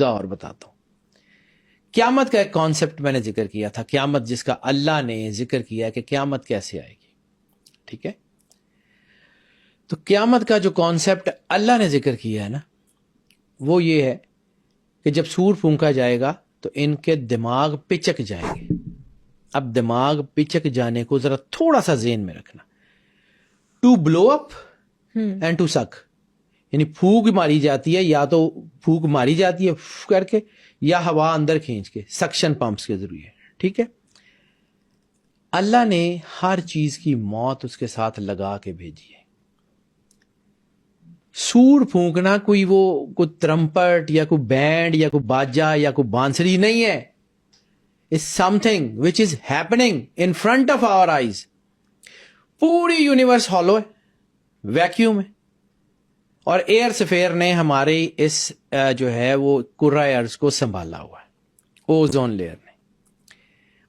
اور بتاتا ہوں. قیامت کا ایک کانسیپٹ میں نے ذکر کیا تھا, قیامت جس کا اللہ نے ذکر کیا کہ قیامت کیسے آئے گی. ٹھیک ہے, تو قیامت کا جو کانسیپٹ اللہ نے ذکر کیا ہے نا, وہ یہ ہے کہ جب سور پھونکا جائے گا تو ان کے دماغ پچک جائیں گے. اب دماغ پچک جانے کو ذرا تھوڑا سا ذہن میں رکھنا. To blow up and to suck, یعنی پھونک ماری جاتی ہے, یا تو پھونک ماری جاتی ہے کر کے, یا ہوا اندر کھینچ کے سکشن پمپس کے ذریعے. ٹھیک ہے, اللہ نے ہر چیز کی موت اس کے ساتھ لگا کے بھیجی ہے. سور پھونکنا کوئی ترمپٹ یا کوئی بینڈ یا کوئی باجا یا کوئی بانسری نہیں ہے. It's something which is happening in front of our eyes. پوری یونیورس ہالو ہے, ویکیوم ہے, اور ایئر سفیر نے ہمارے اس جو ہے وہ کرۂ ارض کو سنبھالا ہوا ہے. اوزون لیئر نے,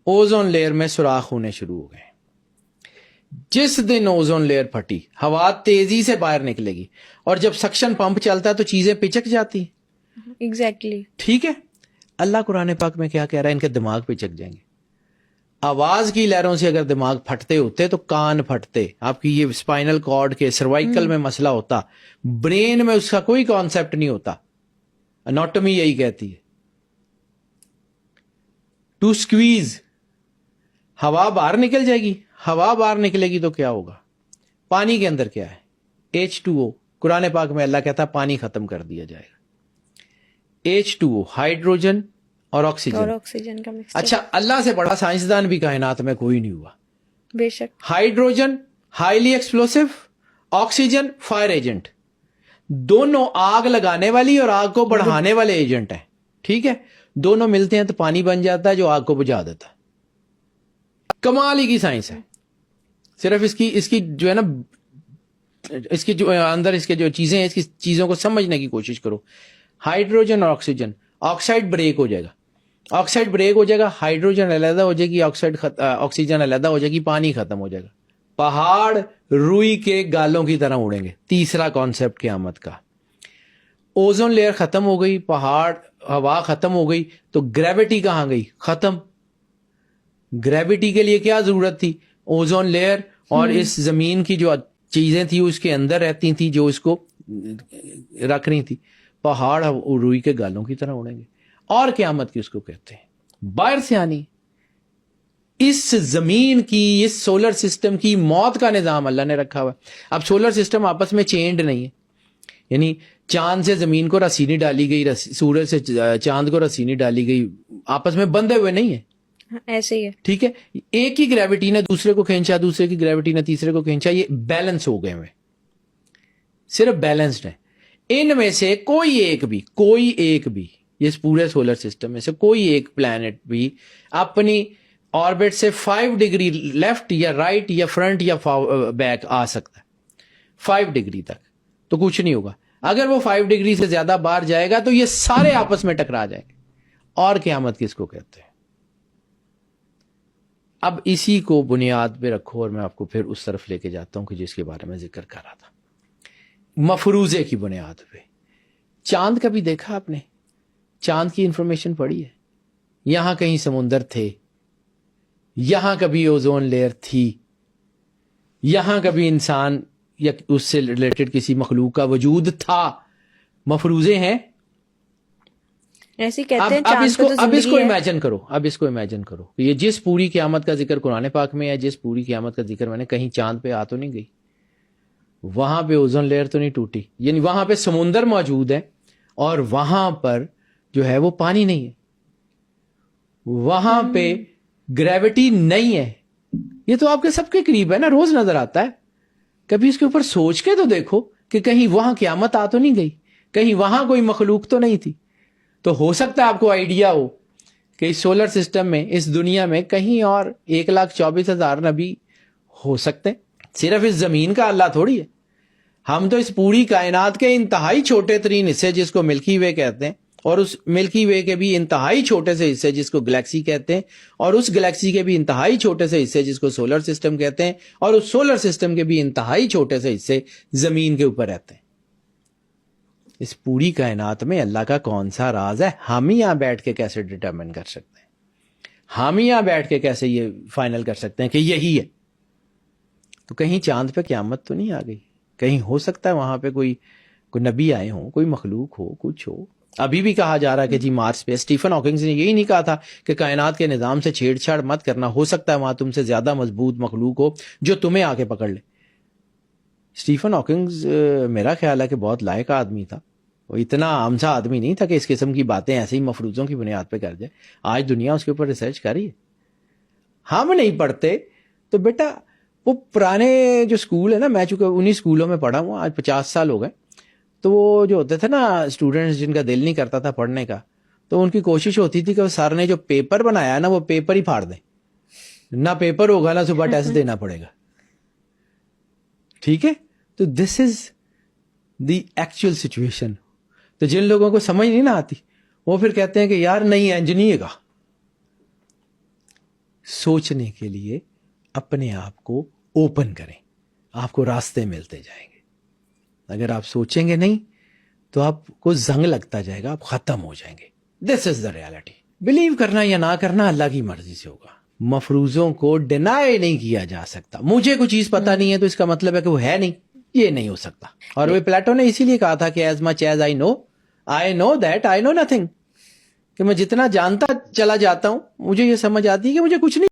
اوزون لیئر میں سوراخ ہونے شروع ہو گئے. جس دن اوزون لیئر پھٹی, ہوا تیزی سے باہر نکلے گی, اور جب سکشن پمپ چلتا ہے تو چیزیں پچک جاتی ہیں. ایگزیکٹلی. ٹھیک ہے, اللہ قرآن پاک میں کیا کہہ رہا ہے, ان کے دماغ پچک جائیں گے. آواز کی لہروں سے اگر دماغ پھٹتے ہوتے تو کان پھٹتے, آپ کی یہ اسپائنل کارڈ کے سروائکل میں مسئلہ ہوتا, برین میں اس کا کوئی کانسیپٹ نہیں ہوتا. اناٹمی یہی کہتی ہے. ٹو سکویز, ہوا باہر نکل جائے گی. ہوا باہر نکلے گی تو کیا ہوگا؟ پانی کے اندر کیا ہے؟ H2O. قرآن پاک میں اللہ کہتا ہے پانی ختم کر دیا جائے گا. H2O, ہائیڈروجن اور آکسیجن کا مکسچر. اچھا, اللہ سے بڑا سائنسدان بھی کائنات میں کوئی نہیں ہوا. بے شک. Hydrogen highly explosive, oxygen fire agent, دونوں آگ لگانے والی اور آگ کو بڑھانے والے ایجنٹ ہیں. ٹھیک ہے, دونوں ملتے ہیں تو پانی بن جاتا ہے جو آگ کو بجھا دیتا ہے. کمال ہی کی سائنس ہے. صرف اس کی جو ہے نا, اس کی جو اندر اس کے جو چیزیں ہیں, اس کی چیزوں کو سمجھنے کی کوشش کرو. ہائیڈروجن اور آکسیجن, آکسائڈ بریک ہو جائے گا, آکسائڈ بریک ہو جائے گا, ہائیڈروجن علیحدہ ہو جائے گی, آکسیجن علیحدہ ہو جائے گی, پانی ختم ہو جائے گا. پہاڑ روئی کے گالوں کی طرح اڑیں گے. تیسرا کانسیپٹ قیامت کا. اوزون لیئر ختم ہو گئی, پہاڑ ہوا ختم ہو گئی, تو گریوٹی کہاں گئی؟ ختم. گریوٹی کے لیے کیا ضرورت تھی؟ اوزون لیئر اور اس زمین کی جو چیزیں تھی اس کے اندر رہتی تھی, جو اس کو رکھ رہی تھی. پہاڑ روئی کے گالوں کی طرح اڑیں گے. اور قیامت کی اس کو کہتے ہیں باہر سے آنی. اس زمین کی, اس سولر سسٹم کی موت کا نظام اللہ نے رکھا ہوا ہے. اب سولر سسٹم آپس میں چینڈ نہیں ہے, یعنی چاند سے زمین کو رسی نہیں ڈالی گئی, سورج سے چاند کو رسی نہیں ڈالی گئی, آپس میں بندھے ہوئے نہیں ہیں. ایسے ہی ہے. ٹھیک ہے, ایک ہی گریوٹی نے دوسرے کو کھینچا, دوسرے کی گریوٹی نے تیسرے کو کھینچا, یہ بیلنس ہو گئے ہوئے, صرف بیلنسڈ ہیں. ان میں سے کوئی ایک بھی اس پورے سولر سسٹم میں سے کوئی ایک پلانٹ بھی اپنی آربٹ سے 5 ڈگری لیفٹ یا رائٹ یا فرنٹ یا بیک آ سکتا ہے. 5 ڈگری تک تو کچھ نہیں ہوگا. اگر وہ 5 ڈگری سے زیادہ باہر جائے گا تو یہ سارے آپس میں ٹکرا جائیں گے. اور قیامت کس کو کہتے ہیں؟ اب اسی کو بنیاد پہ رکھو اور میں آپ کو پھر اس طرف لے کے جاتا ہوں کہ جس کے بارے میں ذکر کر رہا تھا, مفروضے کی بنیاد پہ. چاند کا بھی دیکھا آپ نے؟ چاند کی انفارمیشن پڑھی ہے؟ یہاں کہیں سمندر تھے, یہاں کبھی اوزون لیئر تھی, یہاں کبھی انسان یا اس سے ریلیٹڈ کسی مخلوق کا وجود تھا. مفروضے ہیں. ایسے کہتے ہیں. اب اس کو امیجن کرو کہ یہ جس پوری قیامت کا ذکر قرآن پاک میں ہے, جس پوری قیامت کا ذکر میں نے, کہیں چاند پہ آ تو نہیں گئی, وہاں پہ اوزون لیئر تو نہیں ٹوٹی, یعنی وہاں پہ سمندر موجود ہے اور وہاں پر جو ہے وہ پانی نہیں ہے, وہاں پہ گریوٹی نہیں ہے. یہ تو آپ کے سب کے قریب ہے نا, روز نظر آتا ہے. کبھی اس کے اوپر سوچ کے تو دیکھو کہ کہیں وہاں قیامت آ تو نہیں گئی, کہیں وہاں کوئی مخلوق تو نہیں تھی. تو ہو سکتا ہے آپ کو آئیڈیا ہو کہ اس سولر سسٹم میں, اس دنیا میں کہیں اور 1,24,000 نبی ہو سکتے. صرف اس زمین کا اللہ تھوڑی ہے. ہم تو اس پوری کائنات کے انتہائی چھوٹے ترین حصے جس کو ملکی وے کہتے ہیں, اور اس ملکی وے کے بھی انتہائی چھوٹے سے حصے جس کو گلیکسی کہتے ہیں, اور اس گلیکسی کے بھی انتہائی چھوٹے سے حصے جس کو سولر سسٹم کہتے ہیں, اور اس سولر سسٹم کے بھی انتہائی چھوٹے سے حصے زمین کے اوپر رہتے ہیں. اس پوری کائنات میں اللہ کا کون سا راز ہے؟ ہم ہی یہاں بیٹھ کے کیسے ڈٹرمن کر سکتے ہیں؟ ہم ہی یہاں بیٹھ کے کیسے یہ فائنل کر سکتے ہیں کہ یہی ہے؟ تو کہیں چاند پہ قیامت تو نہیں آ گئی؟ کہیں ہو سکتا ہے وہاں پہ کوئی نبی آئے ہوں، کوئی مخلوق ہو، کچھ ہو؟ ابھی بھی کہا جا رہا ہے کہ جی مارس پہ اسٹیفن ہاکنگ نے یہی نہیں کہا تھا کہ کائنات کے نظام سے چھیڑ چھاڑ مت کرنا، ہو سکتا ہے وہاں تم سے زیادہ مضبوط مخلوق ہو جو تمہیں آ کے پکڑ لے۔ اسٹیفن ہاکنگ میرا خیال ہے کہ بہت لائق آدمی تھا، وہ اتنا عام سا آدمی نہیں تھا کہ اس قسم کی باتیں ایسے ہی مفروضوں کی بنیاد پہ کر جائے۔ آج دنیا اس کے اوپر ریسرچ کر رہی ہے، ہم نہیں پڑھتے۔ تو بیٹا وہ پرانے جو اسکول ہے نا، میں چونکہ انہی اسکولوں میں پڑھا ہوں، آج 50 سال ہو گئے، تو وہ جو ہوتے تھے نا اسٹوڈنٹس جن کا دل نہیں کرتا تھا پڑھنے کا، تو ان کی کوشش ہوتی تھی کہ وہ سر نے جو پیپر بنایا نا وہ پیپر ہی پھاڑ دیں، نہ پیپر ہوگا نہ صبح ٹیسٹ دینا پڑے گا۔ ٹھیک ہے، تو دس از دی ایکچوئل سچویشن۔ تو جن لوگوں کو سمجھ نہیں نہ آتی وہ پھر کہتے ہیں کہ یار نہیں انج نہیں ہے گا۔ سوچنے کے لیے اپنے آپ کو اوپن کریں، آپ کو راستے ملتے جائیں گے۔ اگر آپ سوچیں گے نہیں تو آپ کو زنگ لگتا جائے گا، آپ ختم ہو جائیں گے۔ دس از دا ریالٹی۔ بلیو کرنا یا نہ کرنا اللہ کی مرضی سے ہوگا۔ مفروضوں کو ڈینائی نہیں کیا جا سکتا۔ مجھے کوئی چیز پتہ نہیں ہے تو اس کا مطلب ہے کہ وہ ہے نہیں، یہ نہیں ہو سکتا۔ اور وہ پلیٹو نے اسی لیے کہا تھا کہ as much as I know that I know nothing, کہ میں جتنا جانتا چلا جاتا ہوں مجھے یہ سمجھ آتی ہے کہ مجھے کچھ نہیں